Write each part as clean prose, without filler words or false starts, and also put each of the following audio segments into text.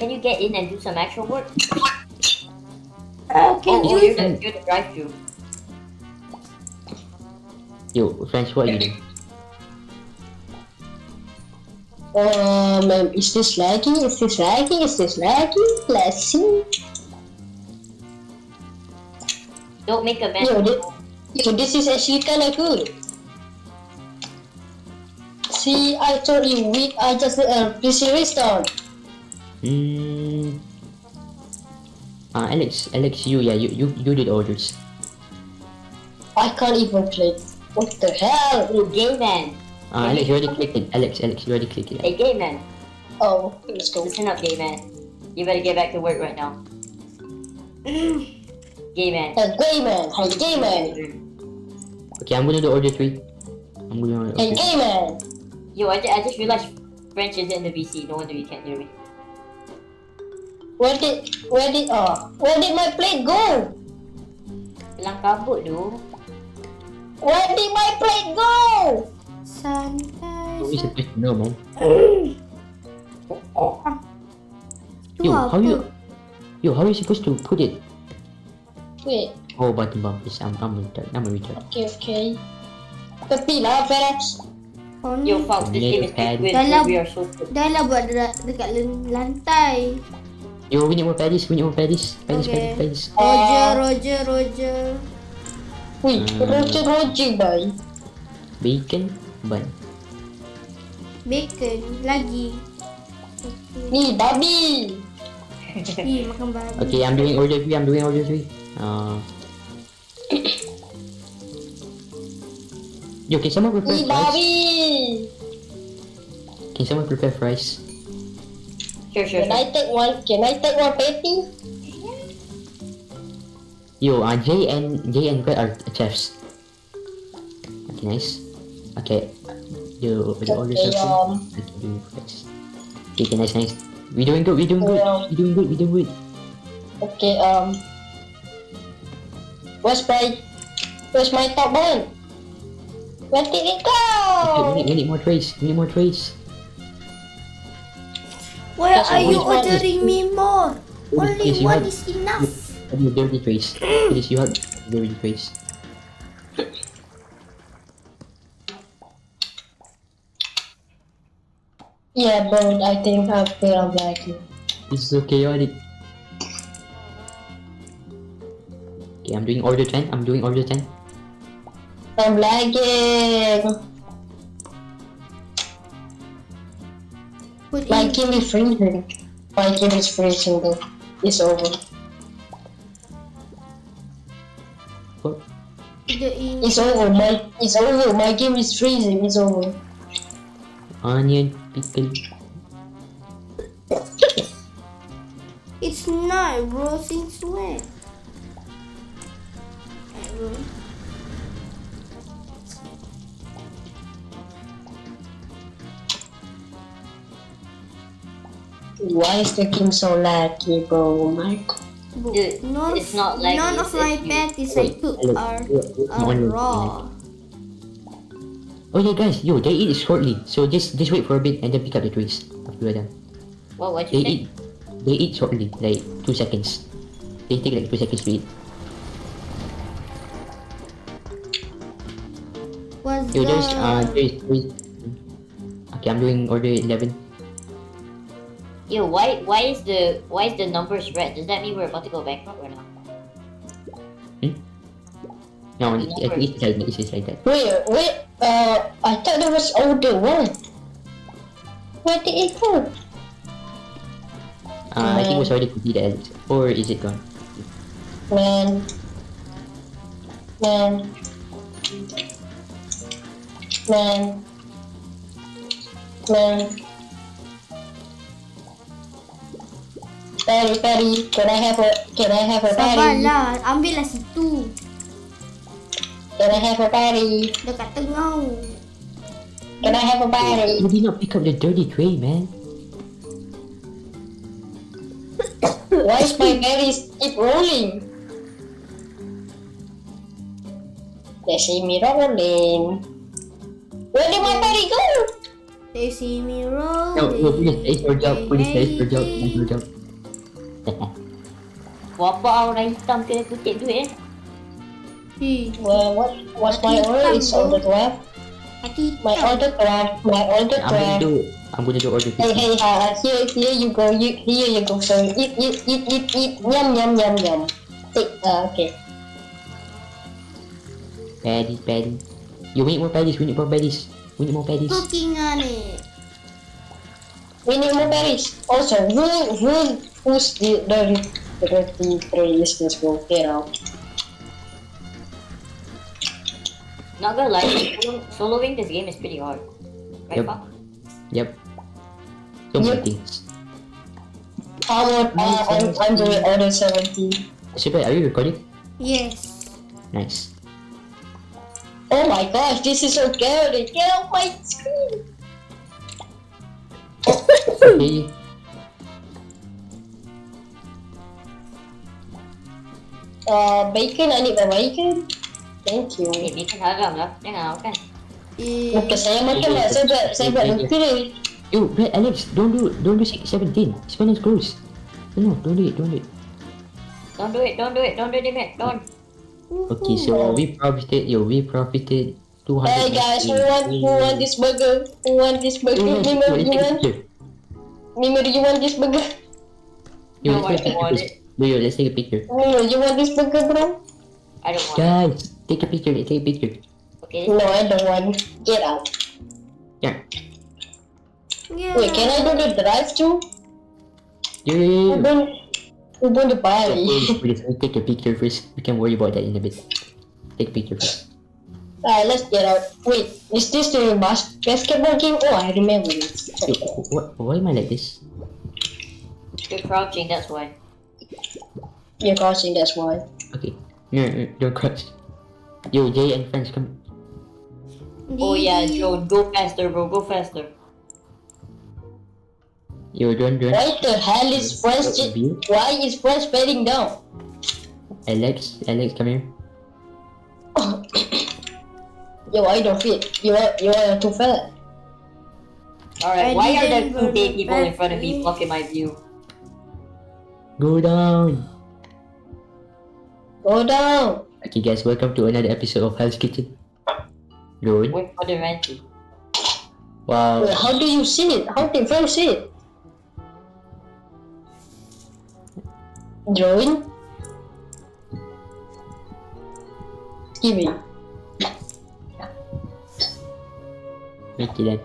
can you get in and do some actual work? Can Oh, you? you're the drive-thru. Yo, French, what are you doing? Is this laggy? Is this laggy? Is this laggy? Let's see. Don't make a mess. Yo, this is actually kinda good. See, I told you weak. I just PC restart. Alex, you did orders. I can't even play. What the hell? You gay man. Alex, you already clicked it. Alex, you already clicked it. Hey, gay man. Oh, let's go. Listen up, gay man. You better get back to work right now. Gay man. Hey, gay man. Hey, gay man. Okay, I'm gonna do order 3. I'm gonna Hey, gay man. Yo, I just realized French isn't in the VC. No wonder you can't hear me. Where did my plate go? Kelang kabut tu. Where did my plate go? How are you supposed to know, man? Tu apa? How are you supposed to put it? Wait. Oh, button bumpers. I'm a retard. Okay. Tepi lah, Ferex. Oh ni. Yo, Fox, this game is big. Dalam- We are so good. Dah lah buat dekat lantai. Yo, we need more paddies. Okay. Paddies. Roger. Wait, Roger, boy. Bacon, bun. Bacon lagi. Ni, babi. Ih, makan babi. Okay, I'm doing order 3. Yo, can someone prepare Ni, fries? babi. Can someone prepare fries? Sure. Can I take one patty? Yo, Jay and Brett are chefs. Okay, nice. Okay, the orders Okay, are full. I can do fries. Okay, nice. We doing good. Okay, where's my top bun? Where did it go? We need more trays. Why That's are you always one ordering me more? Only Yes, you one have- is enough. Have your dirty trays. Please, you have dirty trays. Yeah, bro, I think I feel like it. This is so chaotic. Okay, I'm doing order 10. I'm lagging. Put My in. game is freezing. Though. It's over. What? It's over. My game is freezing. It's over. Onion, pickle. It's not, bro. Since when? Bro. Why is the game so laggy, bro? Oh my god. Bro, Dude, it's not like none it's of my you. patties I cook are raw. Oh yeah, guys, yo, they eat shortly. So just wait for a bit and then pick up the trays after we're done. What'd They you say? they eat shortly, like 2 seconds. They take like 2 seconds to eat. What's Yo, there's that? okay, I'm doing order 11. Yo, why is the numbers red? Does that mean we're about to go bankrupt or not? No, it's like that. Wait. I thought there was order 1. Where did it go? I think it was already completed, or is it gone? Man. Perry, can I have a Sabar Perry? lah, ambil lah situ. Can I have a Perry? Dekat tengah. Can I have a Perry? You did not pick up the dirty tray, man. Why is my berries keep rolling? They see me rolling. Where did my berry go? They see me roll. No, please, it's your job. Please, it's your job. It's your job. Wapa orang hitam kena kutip duit Well, what's my order? It's order 12. Hati My order 12. My order 12. I'm gonna do order 50. Hey, here you go. Here you go. So eat. Yum. Okay. Paddy. You need more paddies. We need more paddies. cooking on it. We need more berries. Also, who's the listeners will get out? Not gonna lie, soloing this game is pretty hard. Right, Yep. Pak? Yep. So many Yep. things. I'm doing order 17. Super, are you recording? Yes. Nice. Oh my gosh, this is so chaotic. Get off my screen. Okay. Bacon. I need my bacon. Thank you. Bikin haram lah, jangan kan? Muka saya makan lah. Saya buat lupa. Yo, Brad, Alex, don't do 17. Spend is close. No, don't do it. Don't do it, Dimit, don't. Okay, so we profited 200. Hey guys, who want this burger? Who want this burger? Mimo, do you want this burger? Yo, No, let's take I don't a want picture. Yo, let's take a picture. Mimo, you want this burger, bro? I don't want it. Guys, take a picture. Let's take a picture. Okay, No, I don't want. Get out. Yeah. Yeah. Wait, can I do the drive too? Yo. We're going to buy. Please, we take a picture first. We can worry about that in a bit. Take a picture first. Alright, let's get out. Wait, is this the basketball game? Oh, I remember it. Yo, why am I like this? you're crouching, that's why. You're crossing, that's why. Okay. No, don't crouch. Yo, Jay and friends, come. Oh yeah, Joe, go faster, bro, go faster. Yo, don't. Why the hell is French? Why is French bedding down? Alex, come here. Yo, I don't fit. You are too fat. Alright, I why are there didn't two gay go people in front of me back. blocking my view? Go down. Go down. Okay, guys, welcome to another episode of Hell's Kitchen. Good. Wait for the Ranty. Wow. Wait, how do you see it? How can French see it? Drawing? Give me. Okay then.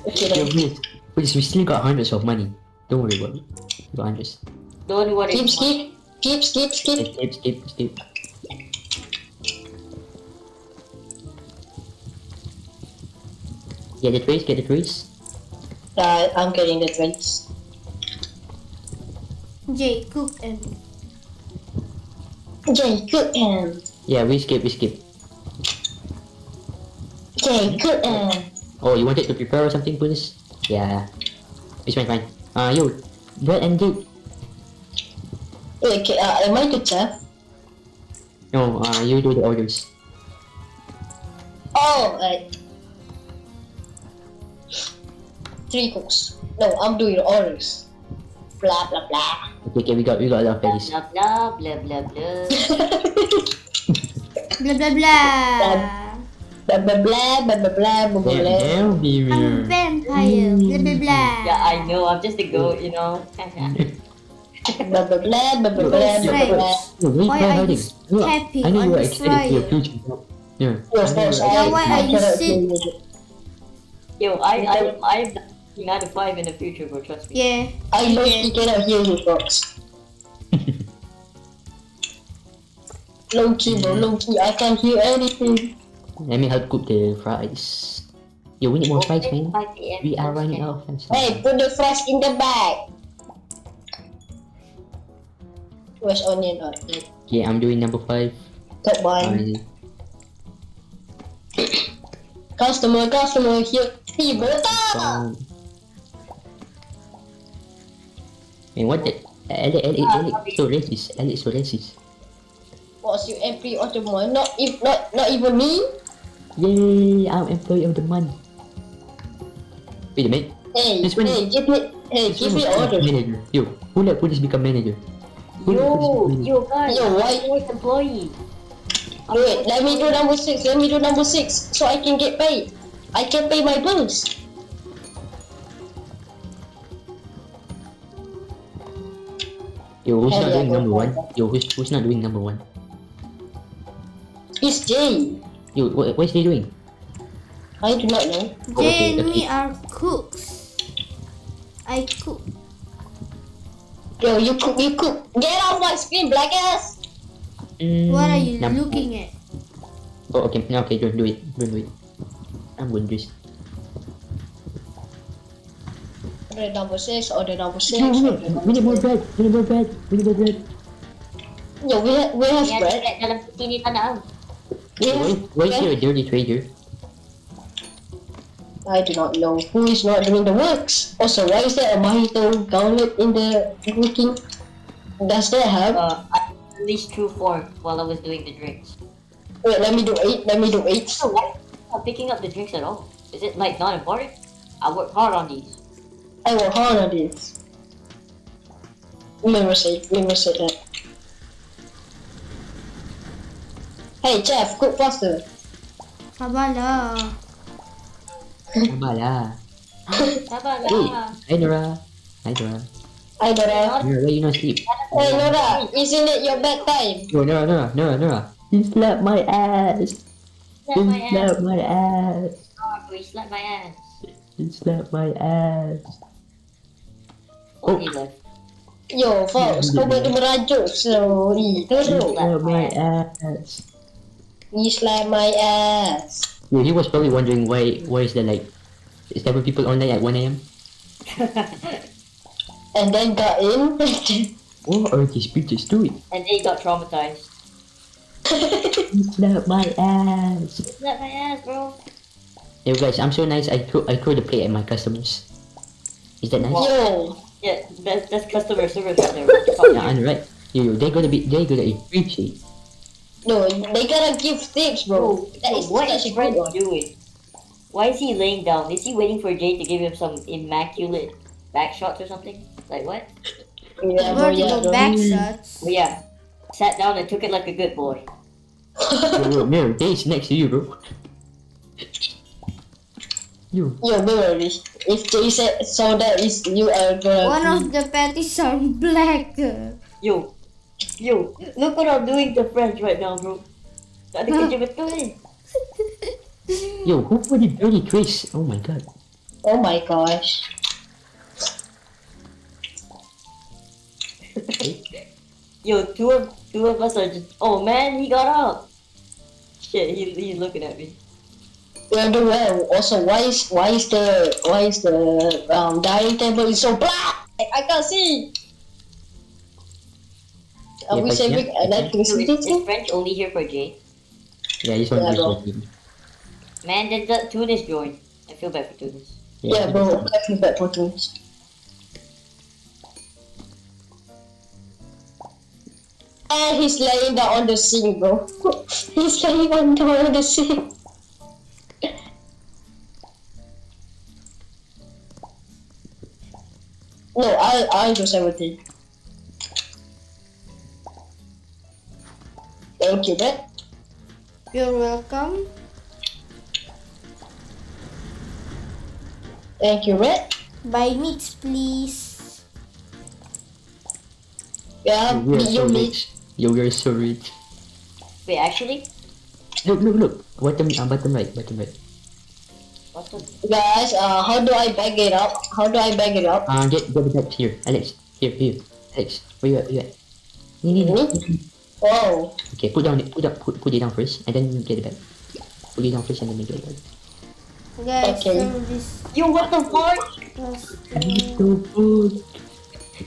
Okay, Yo, then. please, we still got hundreds of money. Don't worry about it. We got hundreds. Don't worry. Skip. Skip. Get the trays. I'm getting the drinks. Jay, cook and Jay, cook and. Yeah, we skip. Jay, cook and. Oh, you wanted to prepare or something, please? Yeah. It's fine. Yo, Brad and Jake. Wait, okay, am I the chef? No, you do the orders. Oh, right. 3 cooks. No, I'm doing orders. Blah blah blah. Okay, we got a lot of berries. Blah blah blah blah blah. blah blah blah. Blah blah blah blah blah blah blah blah. Damn, baby. I'm a vampire. Blah blah blah. Yeah, I know, I'm just a goat, you know. Blah blah blah blah blah blah blah blah. Yo, wait, Why no are hiding. you tapping I know on you are the excited for your fryer? future. Yeah. Of course, Then why are you cannot sit- do it. Yo, I'm 9 to 5 in the future, bro, trust me. Yeah. I mostly cannot hear you, folks. Low key, bro, low key. I can't hear anything. Let me help cook the fries. Yo, we need more fries, man. 5 PM. We are running out of fries. Hey, put the fries in the bag. Where's onion? Okay, I'm doing number 5. Top one. Customer, here. Hey, bro. Man, what the? Alex, so racist. Was you every other one? Not even me. Yay! I'm employee of the month. Wait a minute. Hey, This one- hey, give me order. Manager. Yo, who let Police become manager? Who let Police become manager? Yo, guys. Yo, why- I'm an employee. Wait, let me do number 6. Let me do number 6 so I can get paid. I can pay my bills. Yo, who's Hell not yeah, doing go number for one? it. Yo, who's not doing number one? It's Jay. Yo, what is he doing? I do not know. Jay and okay. me are cooks. I cook. Yo, you cook. Get off my screen, black ass. What are you Num- looking at? Oh, okay. No, okay, don't do it. Don't do it. I'm going to do this. Order number 6. Order number 6. We order need number more 6. bread. We need more bread. We need more bread. Yo, we have Yan, bread. dalam sini tanah. We have Why is bread. there a dirty trader? I do not know who is not doing the works. Also, why is there a mojito gauntlet in the cooking? Does that help? I released true form while I was doing the drinks. Wait, let me do 8. Let me do 8. So why am I not picking up the drinks at all? Is it like not important? I worked hard on these. I will hard on this. Never say that. Hey, chef, cook faster. Sabarlah. Abala. Sabar Hey, lah. hi Nora. Hi Nora. Hi, Nora. Nora, why you not sleep? Hey, Nora, isn't it your bedtime? Yo, Nora. You slapped my ass. Slap my ass. Slap my ass. Oh, boy, slap my ass. You slapped my ass. Only left. Yo, folks, kau boleh merajuk slowly. You Teruk. slapped my ass. You slap my ass. Yo, he was probably wondering why is there like 7 people online at 1 a.m. And then got in. What are these bitches doing? And they got traumatized. You slapped my ass. Slap my ass, bro. Yo guys, I'm so nice. I throw the plate at my customers. Is that nice? Yo, Yeah, that's customer service right there. What the fuck, Yeah, man? I'm right. Yo, they're gonna appreciate. no, they gotta give tips, bro. That is What such is a Fred good one. doing? Why is he laying down? Is he waiting for Jay to give him some immaculate back shots or something? Like what? Yeah, bro, yeah, Vertical bro. back shots. Oh yeah. Sat down and took it like a good boy. Yo, Miro, Jay's next to you, bro. Yo, Yo, bro, if Jay saw that, is you are gonna. One of the patties are black. Yo, look what I'm doing to French right now, bro. Tak ada kerja betul ni. yo, who put the dirty trace? Oh my god. Oh my gosh. Yo, two of us are just. Oh man, he got up. Shit, he's looking at me. We're doing well. Also, why is the dining table is so black? I can't see. Are Yeah, we but saving yeah, electricity? Is French only here for Jay? Yeah, this one Yeah, is bro. working. Man, then the Tunis joined. I feel bad for Tunis. Yeah, bro. I feel bad for things. And he's laying down on the sink, bro. He's laying down on the sink. No, I'll do 17. Thank you, Brett. You're welcome. Thank you, Brett. Buy meats, please. Yeah, We are so you meet. rich. Yo, we are so rich. Wait, actually, Look. Bottom right. what's the? Guys, how do I bag it up? Get the back here, Alex. Here. Alex, where you at? Me? Whoa. Okay, put it down first, and then get it back. Put it down first, and then get it back. Guys, Okay. this Yo, what the fuck? So good.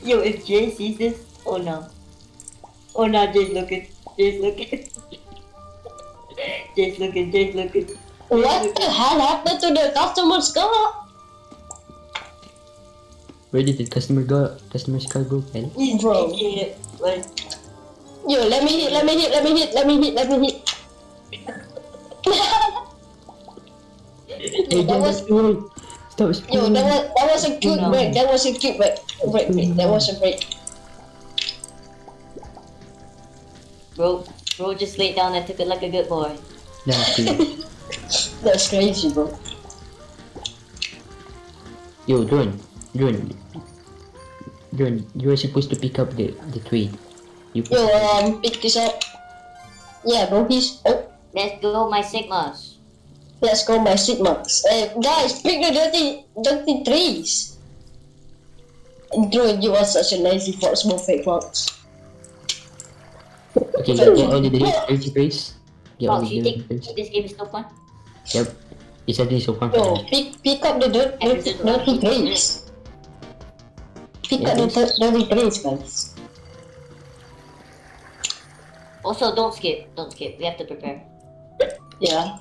Yo, if Jay sees this, oh no, Jay's looking. Jay's looking. What the hell happened to the customer's car? Where did the customer's car go, man? He's Bro. making it. Like, Yo, let me hit. Hey, that was Stop yo, spoiling. that was a good No. break. That was a good break. That was a break. Bro just laid down and took it like a good boy. Nah, please. That's crazy, bro. Yo, Drone, you are supposed to pick up the tray. You Yo, pick this up. Yeah, bro. Let's go, my Sigmas. Let's go by Sigmas. Guys, pick the dirty trees. Dude, you are such a lazy fox, small fake fox. Okay, get all the dirty trays. Get all Fox, the you dirty think trays. this game is so fun? Yep. It's actually so fun. Yo, pick up the dirty trees. Pick up the dirty trees, guys. Also, don't skip. We have to prepare. Yeah.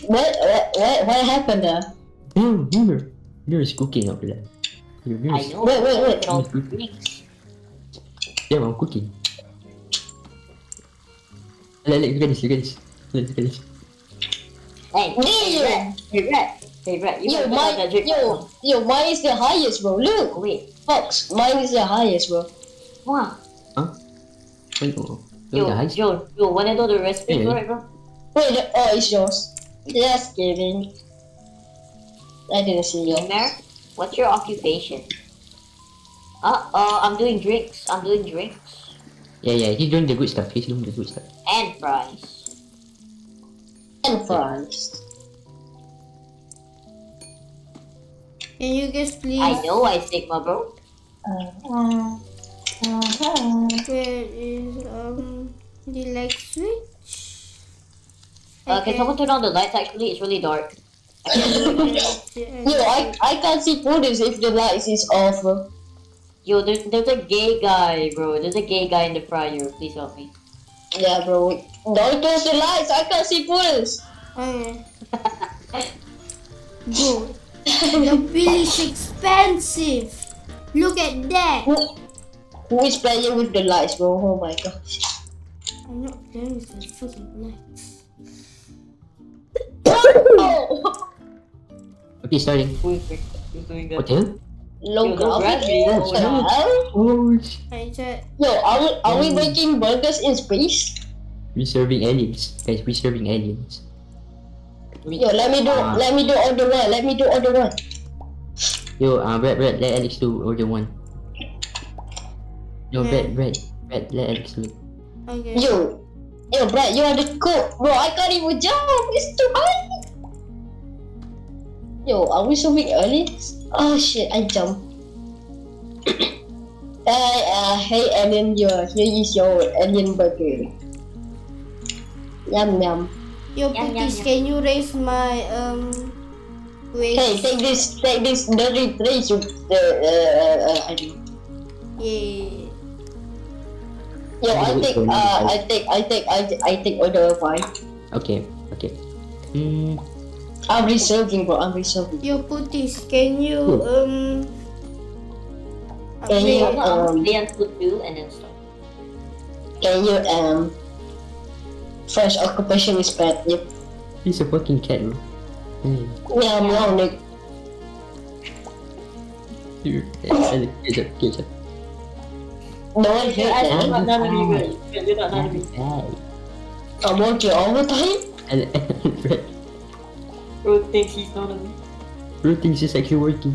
What happened there? No, Mirror is cooking up there. I know. Wait. Look at all the drinks. Yeah, I'm cooking. Look at this. Look at this. Hey, Red, you Yo, better put out that drink. mine is the highest, bro. Look, Oh, wait. Fox, mine is the highest, bro. Wow. Wait, oh. Yo, The ice? Joe, wanna know the recipe Yeah. for it, bro? Wait, it's yours. Just kidding. I didn't see you. Mer, what's your occupation? I'm doing drinks. Yeah, he's doing the good stuff. And fries. And fries. Can you guys please? I know I Sigma, bro. Where is the light switch? Can someone turn on the lights? Actually, it's really dark. Yo, I can't see photos if the lights is off, bro. Yo, there's a gay guy, bro. There's a gay guy in the fryer. Please help me. Yeah, bro. Don't close the lights. I can't see photos. Okay. Bro, the bill is expensive. Look at that. Who is playing with the lights, bro? Oh my gosh. I'm not playing with the fucking lights. Oh! Okay, starting. Who's doing that? What the hell? Low Yo, the gravity. gravity. What the hell? Oh, sh- I said, Yo, are we making burgers in space? we're serving aliens. Guys, we're serving aliens. Yo, let me do order one. Yo, Brad, let Alex do order one. No, Yeah. Brad, let Alex do it. okay. Yo, Brad, you are the cook, bro. I can't even jump. It's too high. Yo, are we so big early? Oh shit, I jumped. Hey alien, here is your alien burger. Yum yum. Yo, Yum, yum, Putis, yum. can you raise my weight? Hey, take this dirty trays. I do. Yeah. Yo, I take order five. Okay. I'm reserving, bro. I'm reserving. Yo, Putis, can you Can you Play until 2 and then stop. Can you first occupation is pet. Yep. He's a fucking cat, bro. Hey, Meow, Nick. here, Alex, get up. No one You're hate actually that. not none of me, bro. You're not none of me. Hey, I'm working all the time. Brad, Bro thinks he's none of me. bro thinks it's actually working.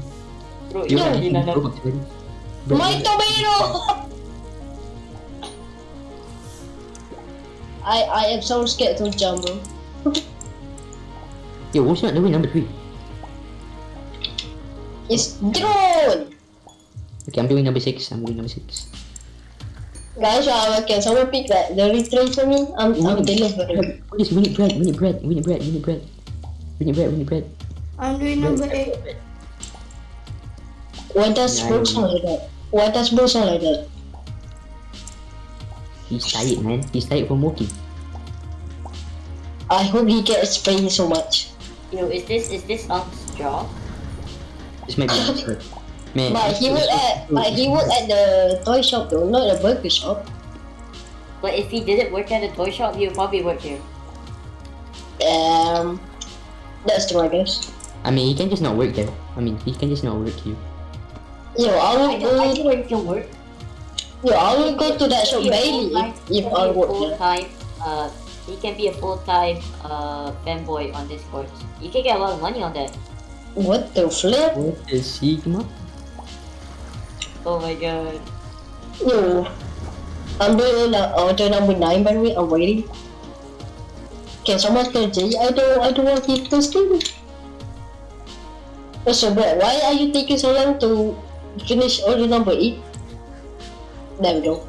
Bro, Yo, you're actually none of me. Brad, My tomato! I am so scared to jump, bro. Yo, what's not doing number 3? It's drone! Okay, I'm doing number 6. Guys, can someone pick that the retrace for me? I'm delivering. Please, we need bread. I'm doing number 8. Why does Bro sound like that? He's tired, man. He's tired from working. I hope he gets paid so much. Yo, is this Unc's job? This might be answered. Man, But he work at the toy shop though, not the burger shop. But if he didn't work at a toy shop, he would probably work here. That's true, I guess. I mean, he can just not work there. I mean, he can just not work here. Yo, I I will know go. where you can work. Yo, I will go to that shop daily if I work there. He can be a full-time fanboy on Discord. You can get a lot of money on that. What the flip? What is Sigma? Oh my god. Yo, I'm doing order number 9 by the way. I'm waiting. Can someone tell Jay I don't want him to steal? Also, bro, why are you taking so long to finish order number 8? There we go.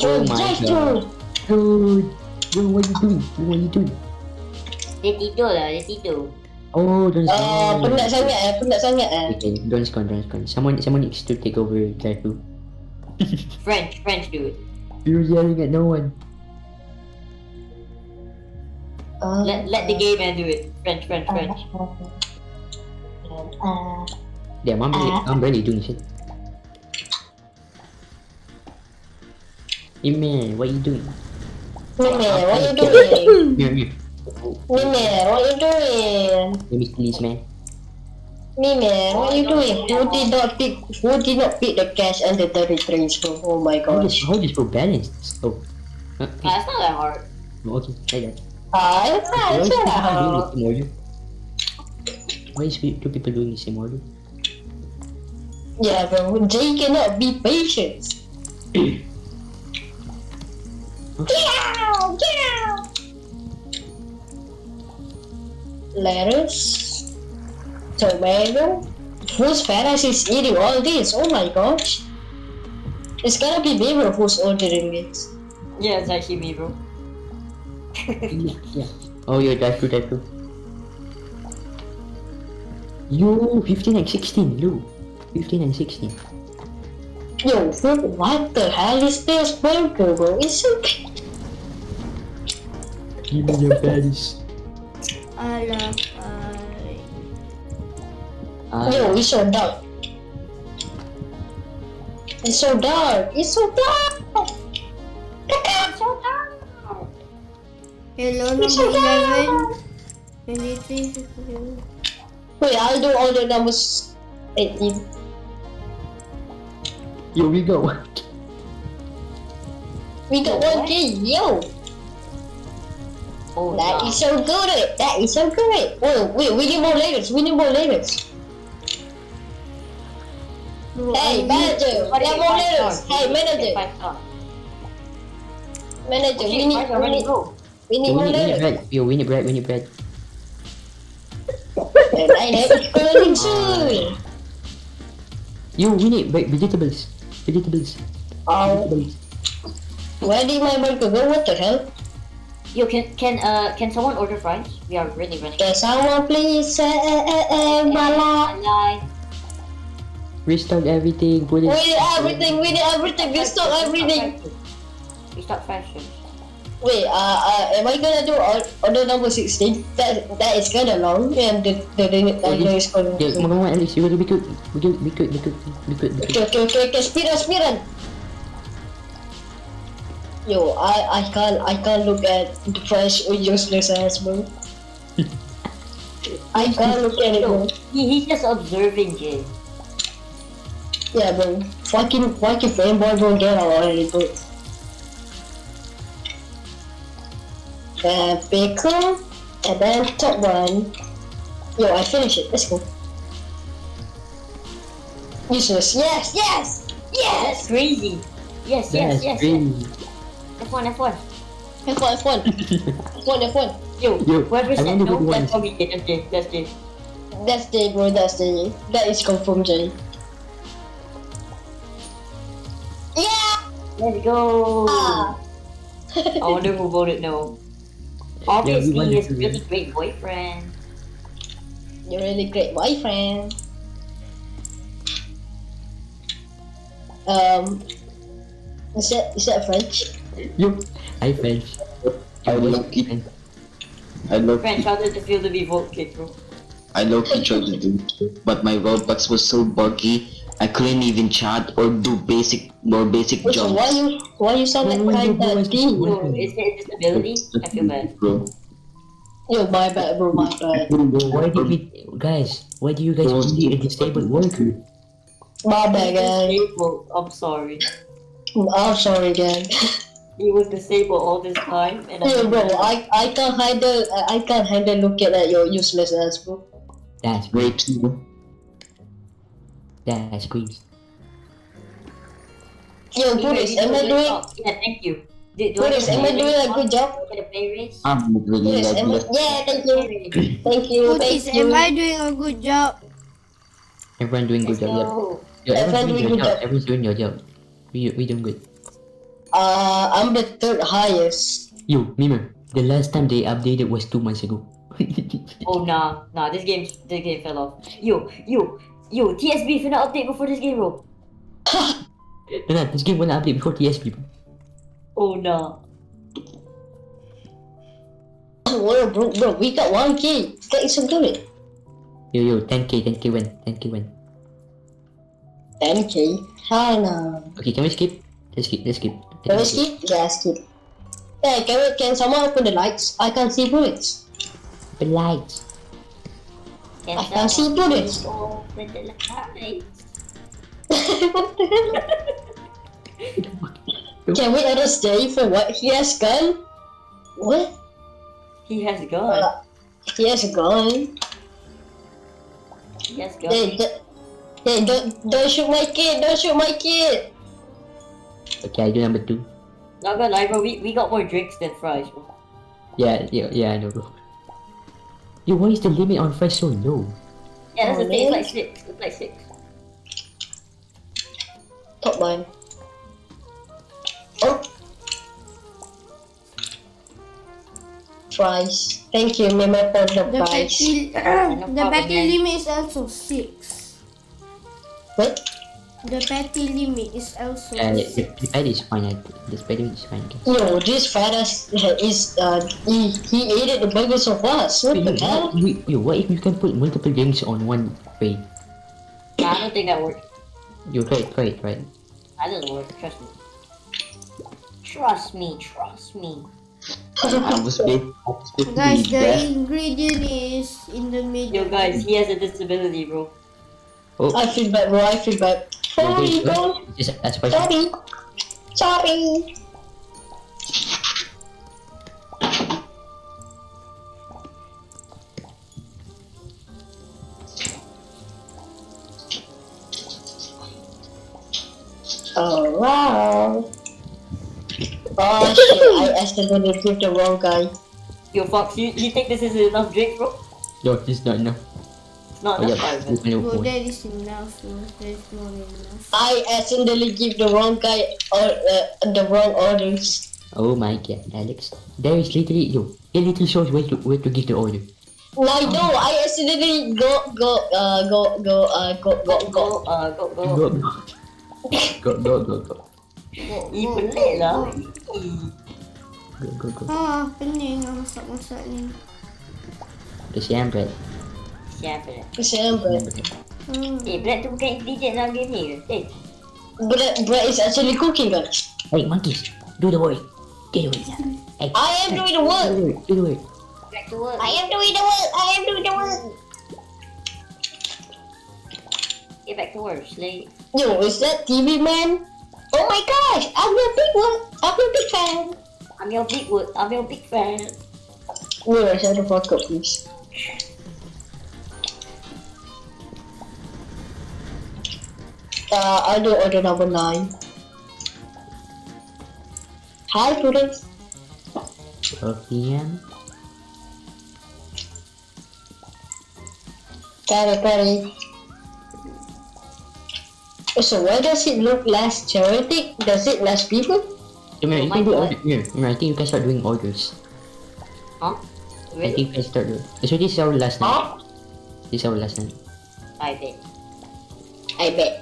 Oh my Drive god. through. Dude, bro, what are you doing? Bro, what are you doing? Dia tidur lah, dia tidur. Oh, don't spawn. Penat sangat Okay, don't spawn. Someone needs to take over drive through. French dude. You're yelling at no one. Let the gay man do it. French. Damn, I'm really doing shit. Hey man, what are you doing? Mime, what you doing? Here. Mime, what you doing? Let me please, man. Mime, what you doing? Who did not pick the cash and the territories, bro? Oh my How gosh. is bro balanced? Oh. It's not that hard. Okay, like that. It's not that hard. Doing the same order? Why is two people doing the same order? Yeah, bro. Jay cannot be patient. Lettuce, tomato. Whose parents is eating all this? Oh my gosh. It's gotta be me, bro, who's ordering this. Yeah, it's actually me, bro. Yeah. Oh, yeah, drive through. Yo, 15 and 16, Lou. 15 and 16. Yo, what the hell is this burger, bro? It's so Give me your patties. Ala, Yo, it's so dark. It's so dark. It's so dark. hello, It's so number dark. 11. 23, 51. Wait, I'll do all the numbers 18. Here we go. We got one key, yo. Oh, That wow. is so good. That is so good. Oh, wait, we need more layers. Bro, Hey, I manager, we have more layers. Hey, manager, 5 manager, we Yo, need more we need layers. bread. Yo, we need bread. And I have it crawling soon. Yo, we need vegetables. Oh, where did my burger go? What the hell? Yo, can someone order fries? We are really running. Can someone please say Mala? Line. Restock everything. Put it. We need everything. We stock everything. We start fresh. Wait, am I gonna do order number 16? That is kinda long, and the is gonna. Yeah, come on, Alex. You gotta be good. Be good. Okay, speed run. Yo, I can't look at the fresh or useless ass, bro. I can't look at it, bro. He's just observing, Jay. Yeah, bro. Fucking fanboy, bro. Get out already, bro. Pickle, and then top one. Yo, I finished it. Let's go. Useless. Yes. That's crazy. Yes. Crazy. F1. F1. Yo, Yo, whoever I said wonder no, who won. that's probably Jay. That's Jay. That's Jay, bro. That is confirmed, Jay. Yeah. Let's go. Ah. I wonder who voted no. we Obviously, wanted his to, really great boyfriend. You're really great boyfriend. Is that French? Yo, I French. I low-key, French. French, how did it feel to be vote kicked, bro? I low-key tried to do, but my vote box was so buggy I couldn't even chat or do basic So jobs. why you sound like kinda deep? Yo, is there a disability? I feel bad. Bro. Yo, my bad, bro, my bad. Why did we, guys? Why do you guys bully a disabled worker? My bad, guys. Disabled. I'm sorry. I'm sorry, gang. He was disabled all this time, and Yo, bro, I can't handle looking at your useless ass, bro. That's great. Great. That's great. Yo, Puris, am I doing? Yeah, thank you. Do I Puris, get a am I pay doing raise? a good job? Do I get a pay raise? I'm really Puris, am I? like Yeah, thank you, thank you, Putis, thank you. am I doing a good job? Everyone doing good Let's job. Yeah. go. Yo, everyone's doing Everyone your doing job. good job. Everyone's doing your job. We doing good. I'm the third highest. Yo, Mimir, the last time they updated was 2 months ago. Oh nah, this game fell off. Yo, TSB finna update before this game, bro. No, this game wanna update before TSP. Oh nah. Well, bro, we got 1K. That is so good. Yo, 10k win, 10k win. 10K. Hana. Okay, can we skip? Let's skip. Can we skip? Yeah, skip. Hey, can someone open the lights? I can't see bullets. The lights. I can't see bullets. Open the lights. What the hell? Can we arrest Jay for what? He has gun? What? He has a gun. He has a gun. He has a gun. Hey, don't shoot my kid! Don't shoot my kid! Okay, I do number 2. Not gonna lie, bro. We got more drinks than fries, bro. Yeah, I know, bro. Yo, why is the limit on fries so low? Yeah, that's Oh, the thing. It's man. like 6. It's like 6. Top mine. Oh. Fries. Thank you, Mima, for the The fries. petty, No the problem, petty man. limit is also 6. What? The petty limit is also Yeah, 6. the pad is fine. The pad is fine. Guys. Yo, this fat ass is he ate the burger so fast. What the hell? What if you can put multiple drinks on one tray? Nah, I don't think that works. You try it. That doesn't work. Trust me. Trust me. I was bit. Guys, the ingredient is in the middle. Yo, guys, he has a disability, bro. Oh, I feel bad, bro. I feel bad. Sorry, bro. that's fine. Sorry. Sorry. Oh wow. Oh shit, I accidentally clicked the wrong guy. Yo, Fox, you think this is enough drink, bro? No, this is not enough. It's not Oh yeah, enough, guys. this one Bro, more. that is enough. Bro. That is more than enough. I accidentally give the wrong guy or the wrong orders. Oh my god, Alex. There is literally it literally shows where to give the order. No, I accidentally go. Go. Ih, pelik lah. Go. Ah, pening lah masak-masak ni. Okay, siyempre. Siapa dah? Siyempre. Brad tu bukan intelligent dalam game ni ke? Brad is actually cooking, guys. Hey, monkeys, do the work. Get away. Hey, I am doing the work. do the work. Back to work. I am doing the work. Get back to work, slave. Yo, is that TV man? Oh my gosh, I'm your big fan. I'm your big fan. No, shut the fuck up, please. I'll do order number 9. Hi, students. 12 p.m. Carry. So why does it look less chaotic? Does it less people? Remember, you Oh can my do God. order. Remember, I think you can start doing orders. Huh? I Really? think you can start doing. So this is our last night. Huh? This is our last night. I bet. I bet.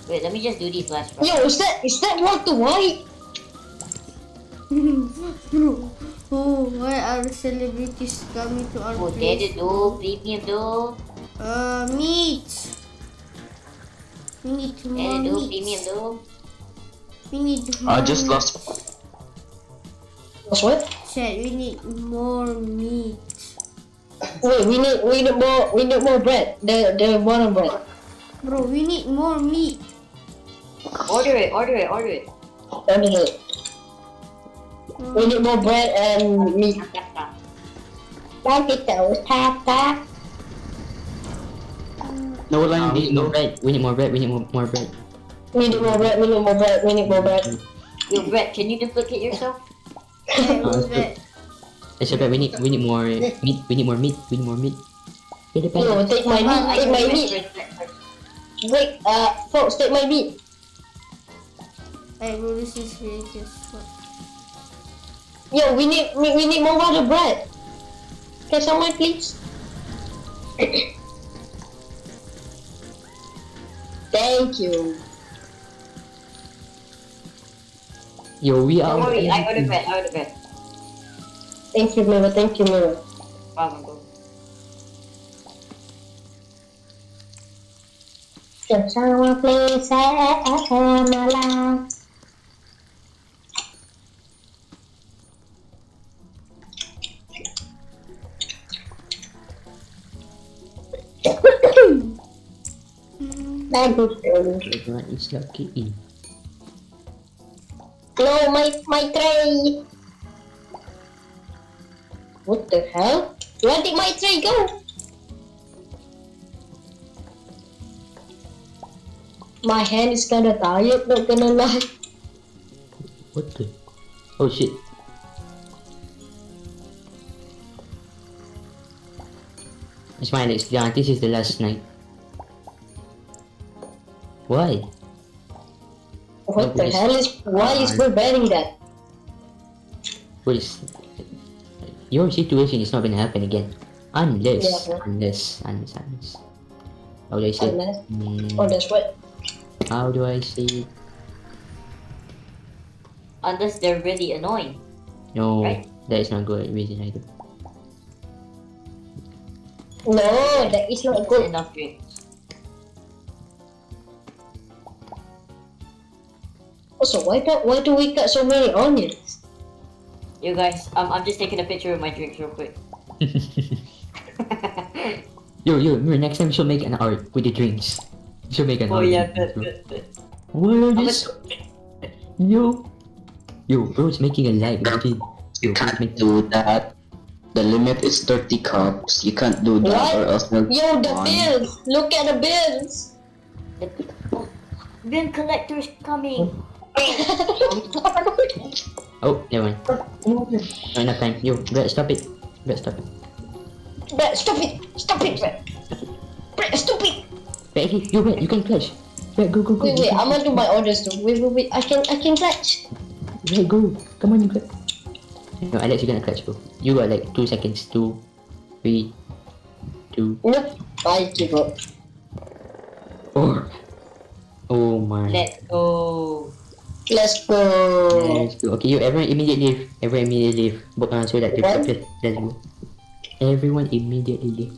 Wait, let me just do these last round. Yo, is that what to white? Oh, why are celebrities coming to our Oh, place? there tu, premium tu. Meat. We need more And do meat. premium do. We need more I just lost. What's what? Said we need more meat. Wait, we need more bread. The bottom bread. Bro, we need more meat. Order it, order it, order it. Order it. We need more bread and meat. Bakit tap tap? No We line, need more no. bread. We need more bread. We need more bread. We need more bread. We need more bread. We need more bread. Yo, Brett, can you duplicate yourself? Yeah, Uh, bread. It's okay. We need more meat. We need more meat. We need more meat. Get it back. Yo, take my meat. Take my meat. Wait, folks, take my meat. Hey, bro, this is ridiculous. Yo, we need more water bread. Can someone please? Thank you. Yo, we are. Don't worry, I got a bed, I got a bed. Thank you, Mira. Thank you, Mira. Problem, bro. Can someone please save my life? Thank you. Everyone is lucky in. No, my tray. What the hell? Where did my tray go? My hand is kinda tired, not gonna lie. What the? Oh shit. It's fine, Alex. Yeah, this is the last night. Why? What the hell is? Why is preventing that? Please. Your situation is not gonna happen again. Unless. Yeah. Unless. How do I say it? Unless. Hmm, Oh, that's what. how do I say it? Unless they're really annoying. No, Right. that is not good reason either. No, that is not good. Enough drinks. Also, why do we cut so many onions? You guys, I'm just taking a picture of my drinks real quick. Yo, next time you should make an art with the drinks. You should make an Oh art. yeah, with the good, drinks, good, good. bro. What are I'm this? Yo, bro, it's making a lag. Yo, You bro, it's can't making... do that. The limit is 30 cups. You can't do that What? or else they'll Yo, the on. bills! Look at the bills! Oh, bin collector's coming. Oh, never mind. Not enough time. Yo, Brett, stop it. Brett, stop it. Brett, stop it! Stop it, Brett! Brett, stop it! Brett, hey, yo, Brett, you can clutch. Brett, go. Wait, I'm gonna do my orders too. Wait, I can clutch. Brett, go. Come on, you clutch. No, Alex, you're gonna clutch, bro. You got like 2 seconds. 2, 3, 2, Nope. I give up. 4. Oh my. Let's go. Let's go. Let's go. Okay, you everyone immediately leave. Everyone immediately leave. So that the What? let's go. Everyone immediately leave.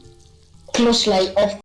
Close light off.